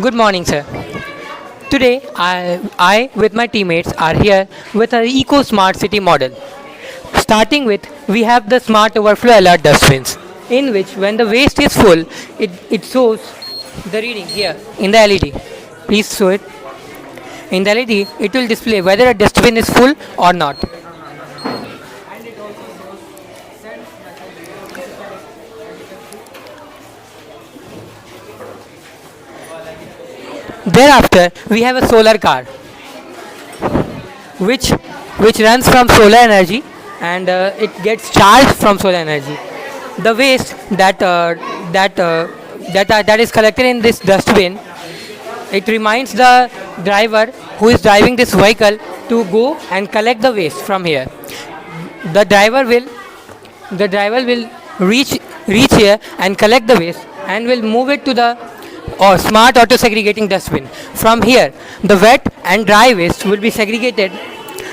Good morning, sir. Today, I with my teammates are here with our Eco Smart City model. Starting with, we have the Smart Overflow Alert dustbins, in which when the waste is full, it shows the reading here in the LED. Please show it. In the LED, it will display whether a dustbin is full or not. Thereafter, we have a solar car, which which runs from solar energy and it gets charged from solar energy. The waste that is collected in this dustbin, it reminds the driver who is driving this vehicle to go and collect the waste from here. The driver will the driver will reach here and collect the waste and will move it to the or smart auto segregating dustbin. From here, the wet and dry waste will be segregated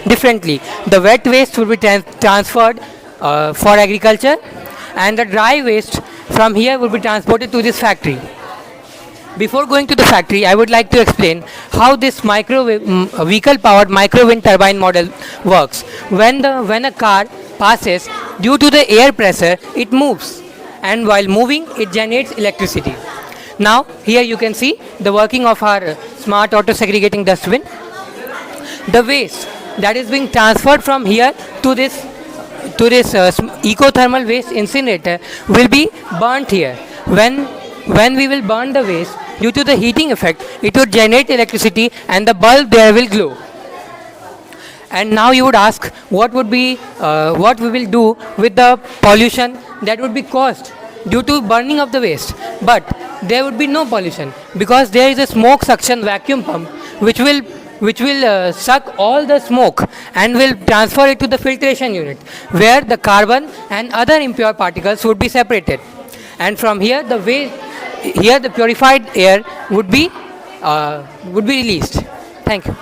differently. The wet waste will be transferred for agriculture, and the dry waste from here will be transported to this factory. Before going to the factory, I would like to explain how this vehicle powered micro wind turbine model works. When a car passes, due to the air pressure, it moves, and while moving, it generates electricity. Now, here you can see the working of our smart auto segregating dustbin. The waste that is being transferred from here to this ecothermal waste incinerator will be burnt here. When we will burn the waste, due to the heating effect, it would generate electricity and the bulb there will glow. And now you would ask what we will do with the pollution that would be caused due to burning of the waste. But there would be no pollution because there is a smoke suction vacuum pump which will suck all the smoke and will transfer it to the filtration unit where the carbon and other impure particles would be separated, and from here the purified air would be released. Thank you.